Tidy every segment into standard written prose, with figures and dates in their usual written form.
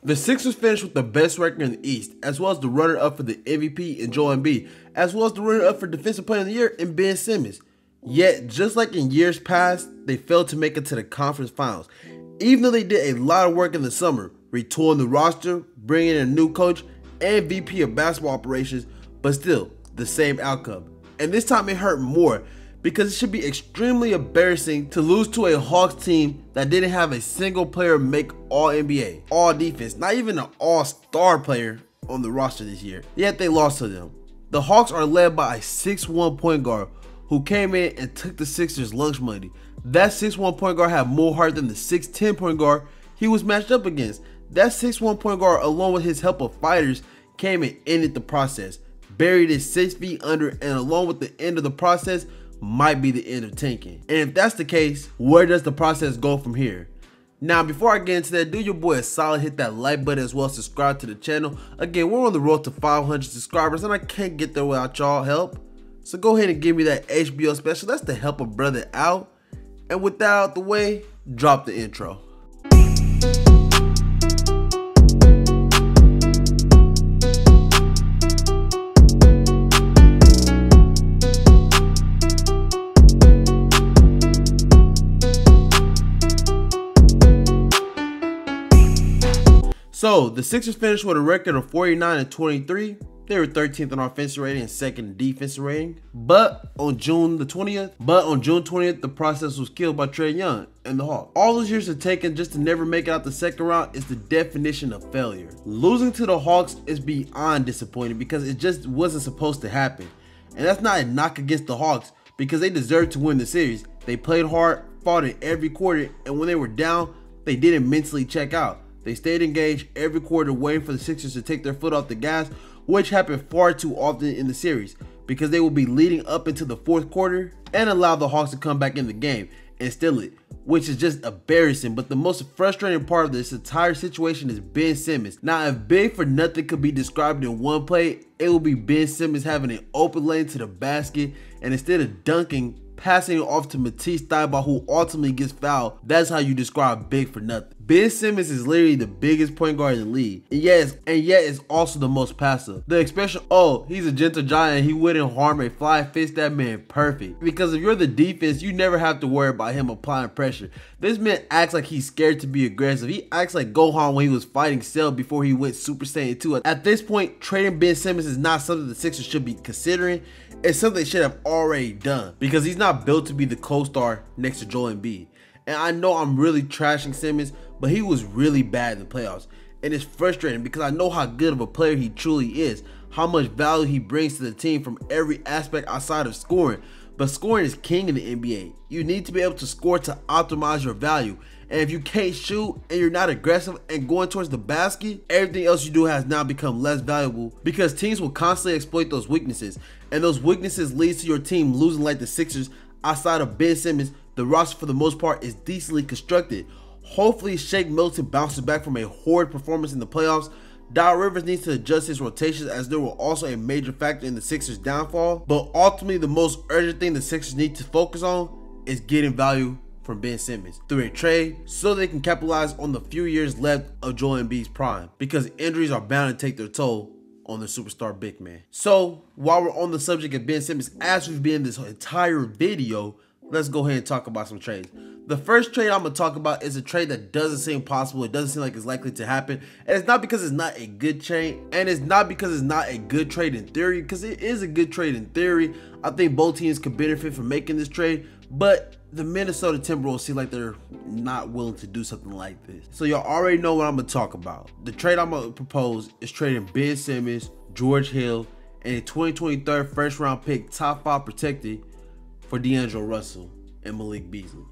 The Sixers finished with the best record in the East, as well as the runner-up for the MVP in Joel Embiid, as well as the runner-up for Defensive Player of the Year in Ben Simmons. Yet, just like in years past, they failed to make it to the conference finals. Even though they did a lot of work in the summer, retooling the roster, bringing in a new coach and VP of basketball operations, but still, the same outcome. And this time it hurt more, because it should be extremely embarrassing to lose to a Hawks team that didn't have a single player make All-NBA, All-Defense, not even an All-Star player on the roster this year. Yet they lost to them. The Hawks are led by a 6'1" point guard who came in and took the Sixers lunch money. That 6'1" point guard had more heart than the 6'10" point guard he was matched up against. That 6'1" point guard, along with his help of fighters, came and ended the process, buried it 6 feet under, and along with the end of the process, might be the end of tanking. And if that's the case, where does the process go from here? Now, before I get into that, do your boy a solid, hit that like button as well as subscribe to the channel. Again, we're on the road to 500 subscribers and I can't get there without y'all help. So go ahead and give me that HBO special. That's to help a brother out. And with that out the way, drop the intro. So, the Sixers finished with a record of 49-23. They were 13th in offensive rating and 2nd in defensive rating. But on June 20th, the process was killed by Trae Young and the Hawks. All those years have taken just to never make it out the second round is the definition of failure. Losing to the Hawks is beyond disappointing because it just wasn't supposed to happen. And that's not a knock against the Hawks because they deserved to win the series. They played hard, fought in every quarter, and when they were down, they didn't mentally check out. They stayed engaged every quarter waiting for the Sixers to take their foot off the gas, which happened far too often in the series because they will be leading up into the fourth quarter and allow the Hawks to come back in the game and steal it, which is just embarrassing. But the most frustrating part of this entire situation is Ben Simmons. Now, if big for nothing could be described in one play, it will be Ben Simmons having an open lane to the basket, and instead of dunking, passing it off to Matisse Thybulle, who ultimately gets fouled. That's how you describe big for nothing. Ben Simmons is literally the biggest point guard in the league, and yet is also the most passive. The expression, "oh, he's a gentle giant, he wouldn't harm a fly," fits that man perfect. Because if you're the defense, you never have to worry about him applying pressure. This man acts like he's scared to be aggressive. He acts like Gohan when he was fighting Cell before he went Super Saiyan 2. At this point, trading Ben Simmons is not something the Sixers should be considering. It's something they should have already done because he's not built to be the co-star next to Joel Embiid. And I know I'm really trashing Simmons, but he was really bad in the playoffs. And it's frustrating because I know how good of a player he truly is, how much value he brings to the team from every aspect outside of scoring. But scoring is king in the NBA. You need to be able to score to optimize your value. And if you can't shoot and you're not aggressive and going towards the basket, everything else you do has now become less valuable because teams will constantly exploit those weaknesses. And those weaknesses leads to your team losing like the Sixers. Outside of Ben Simmons, the roster for the most part is decently constructed. Hopefully Shake Milton bounces back from a horrid performance in the playoffs. Doc Rivers needs to adjust his rotations as there were also a major factor in the Sixers' downfall. But ultimately the most urgent thing the Sixers need to focus on is getting value from Ben Simmons through a trade so they can capitalize on the few years left of Joel Embiid's prime because injuries are bound to take their toll on the superstar big man. So while we're on the subject of Ben Simmons, as we've been this entire video, let's go ahead and talk about some trades. The first trade I'm going to talk about is a trade that doesn't seem possible. It doesn't seem like it's likely to happen. And it's not because it's not a good trade. And it's not because it's not a good trade in theory, because it is a good trade in theory. I think both teams could benefit from making this trade. But the Minnesota Timberwolves seem like they're not willing to do something like this. So y'all already know what I'm going to talk about. The trade I'm going to propose is trading Ben Simmons, George Hill, and a 2023 first round pick, top 5 protected, for D'Angelo Russell and Malik Beasley.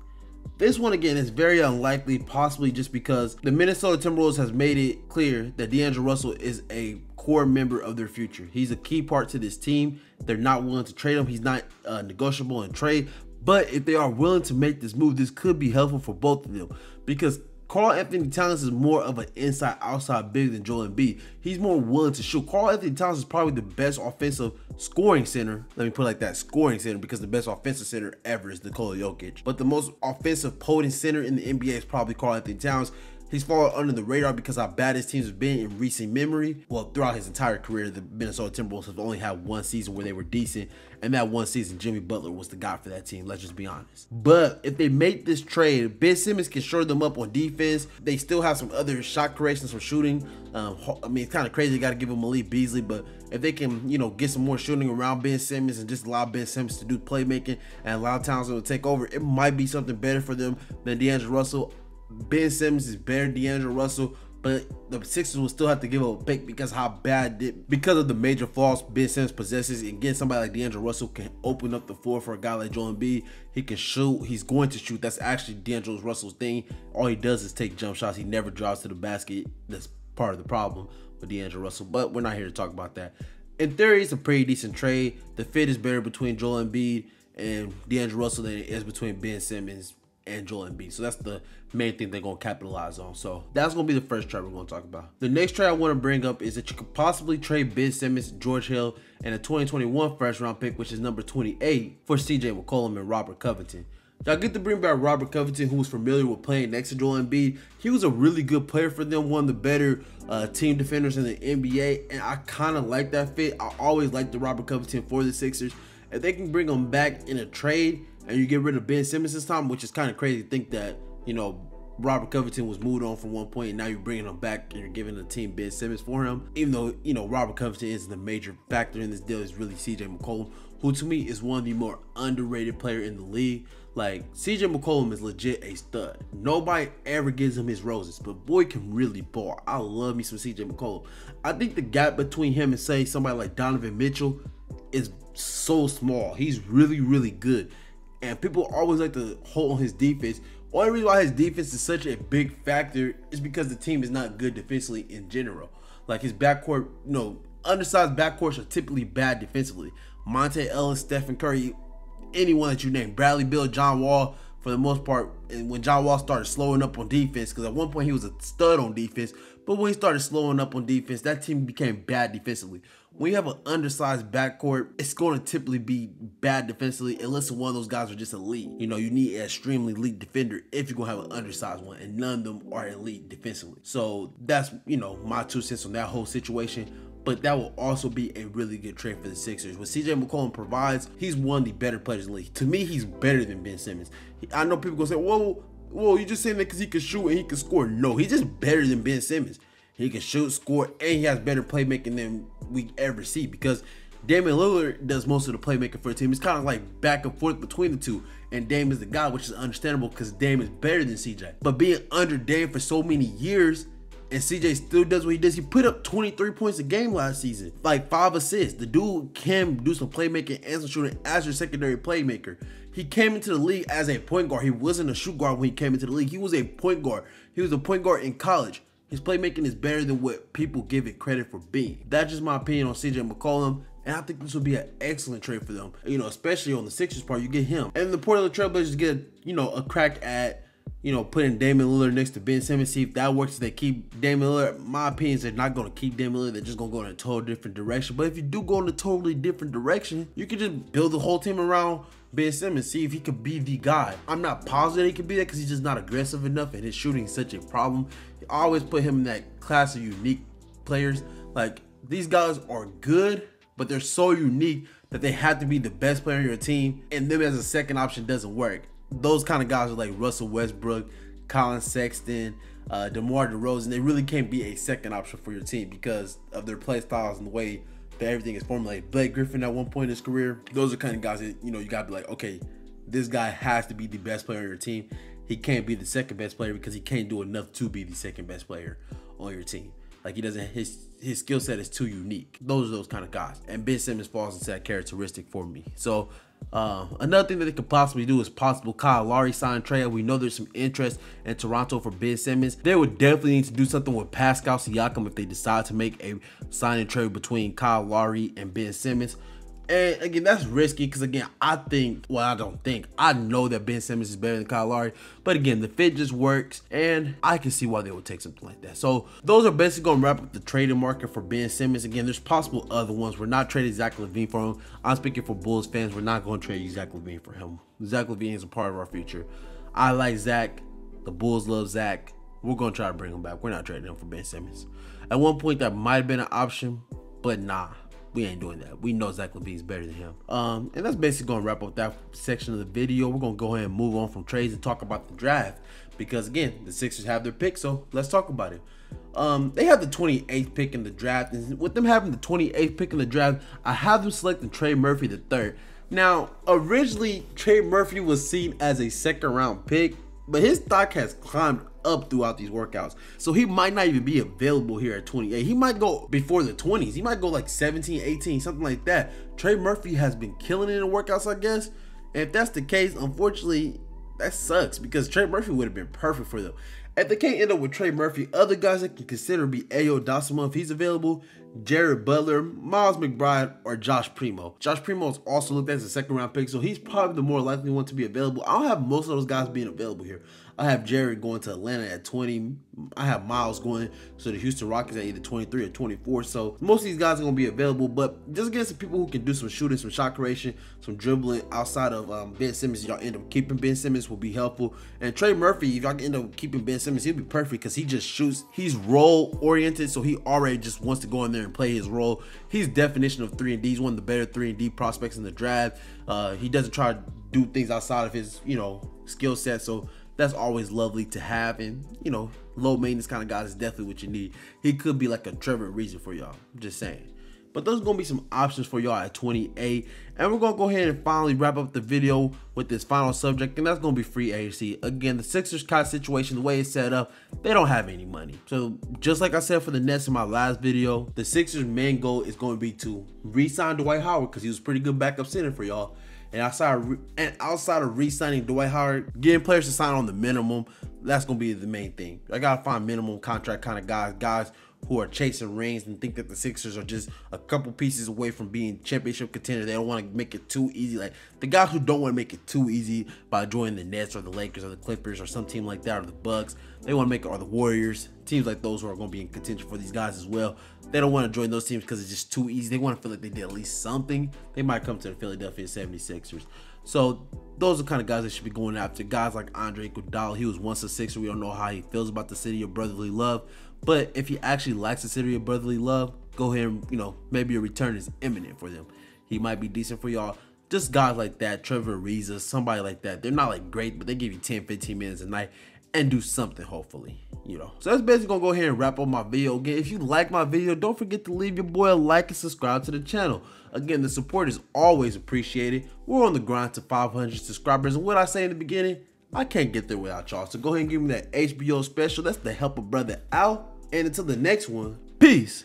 This one again is very unlikely, possibly just because the Minnesota Timberwolves has made it clear that D'Angelo Russell is a core member of their future. He's a key part to this team. They're not willing to trade him. He's not negotiable in trade. But if they are willing to make this move, this could be helpful for both of them because Karl-Anthony Towns is more of an inside-outside big than Joel Embiid. He's more willing to shoot. Karl-Anthony Towns is probably the best offensive scoring center. Let me put it like that, scoring center, because the best offensive center ever is Nikola Jokic. But the most offensive potent center in the NBA is probably Karl-Anthony Towns. He's fallen under the radar because how bad his teams have been in recent memory. Well, throughout his entire career, the Minnesota Timberwolves have only had one season where they were decent, and that one season, Jimmy Butler was the guy for that team. Let's just be honest. But if they make this trade, Ben Simmons can shore them up on defense. They still have some other shot creations from shooting. I mean, it's kind of crazy. You got to give him Malik Beasley, but if they can, get some more shooting around Ben Simmons and just allow Ben Simmons to do playmaking and allow Townsend to take over, it might be something better for them than D'Angelo Russell. Ben Simmons is better than D'Angelo Russell, but the Sixers will still have to give up a pick because because of the major flaws Ben Simmons possesses. And getting somebody like D'Angelo Russell can open up the floor for a guy like Joel Embiid. He can shoot. He's going to shoot. That's actually D'Angelo Russell's thing. All he does is take jump shots. He never drives to the basket. That's part of the problem with D'Angelo Russell, but we're not here to talk about that. In theory, it's a pretty decent trade. The fit is better between Joel Embiid and D'Angelo Russell than it is between Ben Simmons and Joel Embiid. So that's the main thing they're going to capitalize on. So that's going to be the first trade we're going to talk about. The next trade I want to bring up is that you could possibly trade Ben Simmons, George Hill, and a 2021 first round pick, which is number 28, for CJ McCollum and Robert Covington. Y'all get to bring back Robert Covington, who was familiar with playing next to Joel Embiid. He was a really good player for them, one of the better team defenders in the NBA, and I kind of like that fit. I always liked the Robert Covington for the Sixers. If they can bring him back in a trade and you get rid of Ben Simmons this time, which is kind of crazy to think that, Robert Covington was moved on from one point and now you're bringing him back and you're giving the team Ben Simmons for him. Even though, Robert Covington isn't the major factor in this deal, is really CJ McCollum, who to me is one of the more underrated player in the league. Like, CJ McCollum is legit a stud. Nobody ever gives him his roses, but boy can really ball. I love me some CJ McCollum. I think the gap between him and, say, somebody like Donovan Mitchell is so small. He's really, really good. And people always like to hold on his defense. Only reason why his defense is such a big factor is because the team is not good defensively in general. Like, his backcourt, undersized backcourts are typically bad defensively. Monte Ellis, Stephen Curry, anyone that you name, Bradley Beal, John Wall, for the most part. And when John Wall started slowing up on defense, because at one point he was a stud on defense, but when he started slowing up on defense, that team became bad defensively. When you have an undersized backcourt, it's going to typically be bad defensively unless one of those guys are just elite. You need an extremely elite defender if you're going to have an undersized one, and none of them are elite defensively. So that's, my 2 cents on that whole situation. But that will also be a really good trade for the Sixers. What CJ McCollum provides, he's one of the better players in the league. To me, he's better than Ben Simmons. I know people going to say, whoa, you just saying that because he can shoot and he can score. No, he's just better than Ben Simmons. He can shoot, score, and he has better playmaking than we ever see, because Damian Lillard does most of the playmaking for the team. It's kind of like back and forth between the two, and Dame is the guy, which is understandable because Dame is better than CJ. But being under Dame for so many years, and CJ still does what he does. He put up 23 points a game last season, like 5 assists. The dude can do some playmaking and some shooting as your secondary playmaker. He came into the league as a point guard. He wasn't a shoot guard when he came into the league. He was a point guard. He was a point guard in college. His playmaking is better than what people give it credit for being. That's just my opinion on CJ McCollum, and I think this would be an excellent trade for them. Especially on the Sixers part, you get him. And the Portland Trailblazers get, a crack at, putting Damian Lillard next to Ben Simmons. See if that works. If they keep Damian Lillard, my opinion is they're not going to keep Damian Lillard. They're just going to go in a total different direction. But if you do go in a totally different direction, you can just build the whole team around Ben Simmons, see if he could be the guy. I'm not positive he could be that because he's just not aggressive enough, and his shooting is such a problem. I always put him in that class of unique players. Like, these guys are good, but they're so unique that they have to be the best player on your team, and them as a second option doesn't work. Those kind of guys are like Russell Westbrook, Colin Sexton, DeMar DeRozan. They really can't be a second option for your team because of their play styles and the way that everything is formulated. Blake Griffin at one point in his career, those are kind of guys that, you got to be like, okay, this guy has to be the best player on your team. He can't be the second best player because he can't do enough to be the second best player on your team. Like, he doesn't, his skill set is too unique. Those are those kind of guys. And Ben Simmons falls into that characteristic for me. So, another thing that they could possibly do is possible Kyle Lowry sign trade. We know there's some interest in Toronto for Ben Simmons. They would definitely need to do something with Pascal Siakam if they decide to make a signing trade between Kyle Lowry and Ben Simmons. And again, that's risky because, again, I know that Ben Simmons is better than Kyle Lowry. But again, the fit just works, and I can see why they would take something like that. So those are basically going to wrap up the trading market for Ben Simmons. Again, there's possible other ones. We're not trading Zach LaVine for him. I'm speaking for Bulls fans. We're not going to trade Zach LaVine for him. Zach LaVine is a part of our future. I like Zach. The Bulls love Zach. we're going to try to bring him back. We're not trading him for Ben Simmons. At one point, that might have been an option, but nah, we ain't doing that. We know Zach LaVine's better than him. And that's basically going to wrap up that section of the video. We're going to go ahead and move on from trades and talk about the draft. Because, again, the Sixers have their pick, so let's talk about it. They have the 28th pick in the draft. And with them having the 28th pick in the draft, I have them selecting Trey Murphy the third. Now, originally, Trey Murphy was seen as a second-round pick, but his stock has climbed up throughout these workouts. So he might not even be available here at 28. He might go before the 20s. He might go like 17, 18, something like that. Trey Murphy has been killing it in the workouts, I guess. And if that's the case, unfortunately, that sucks because Trey Murphy would have been perfect for them. If they can't end up with Trey Murphy, other guys that can consider be Ayo Dosunmu if he's available, Jared Butler, Miles McBride, or Josh Primo. Josh Primo is also looked at as a second-round pick, so he's probably the more likely one to be available. I don't have most of those guys being available here. I have Jared going to Atlanta at 20. I have Miles going to the Houston Rockets at either 23 or 24. So most of these guys are going to be available, but just get some people who can do some shooting, some shot creation, some dribbling outside of Ben Simmons. Y'all end up keeping Ben Simmons will be helpful. And Trey Murphy, if y'all end up keeping Ben Simmons, he'll be perfect because he just shoots. He's role oriented, so he already just wants to go in there and play his role. He's definition of 3-and-D. He's one of the better 3-and-D prospects in the draft. He doesn't try to do things outside of his, skill set. So that's always lovely to have, and low maintenance kind of guy is definitely what you need. He could be like a Trevor Ariza for y'all. I'm just saying. But those are gonna be some options for y'all at 28, and we're gonna go ahead and finally wrap up the video with this final subject, and that's gonna be free agency. Again, the Sixers kind of situation, the way it's set up, they don't have any money. So just like I said for the Nets in my last video, the Sixers' main goal is going to be to re-sign Dwight Howard because he was a pretty good backup center for y'all. And outside of re-signing Dwight Howard, getting players to sign on the minimum, that's going to be the main thing. I got to find minimum contract kind of guys who are chasing rings and think that the Sixers are just a couple pieces away from being championship contender. They don't want to make it too easy. Like the guys who don't want to make it too easy by joining the Nets or the Lakers or the Clippers or some team like that, or the Bucks. They want to make it, or the Warriors. Teams like those who are going to be in contention for these guys as well. They don't want to join those teams because it's just too easy. They want to feel like they did at least something. They might come to the Philadelphia 76ers. So those are the kind of guys that should be going after. Guys like Andre Iguodala. He was once a Sixer. We don't know how he feels about the city of brotherly love. But if he actually likes the city of brotherly love, go ahead and, maybe a return is imminent for them. He might be decent for y'all. Just guys like that, Trevor Ariza, somebody like that. They're not like great, but they give you 10, 15 minutes a night and do something, hopefully, So that's basically gonna go ahead and wrap up my video. Again, if you like my video, don't forget to leave your boy a like and subscribe to the channel. Again, the support is always appreciated. We're on the grind to 500 subscribers, and what I say in the beginning, I can't get there without y'all. So go ahead and give me that HBO special. That's to help a brother out. And until the next one, peace.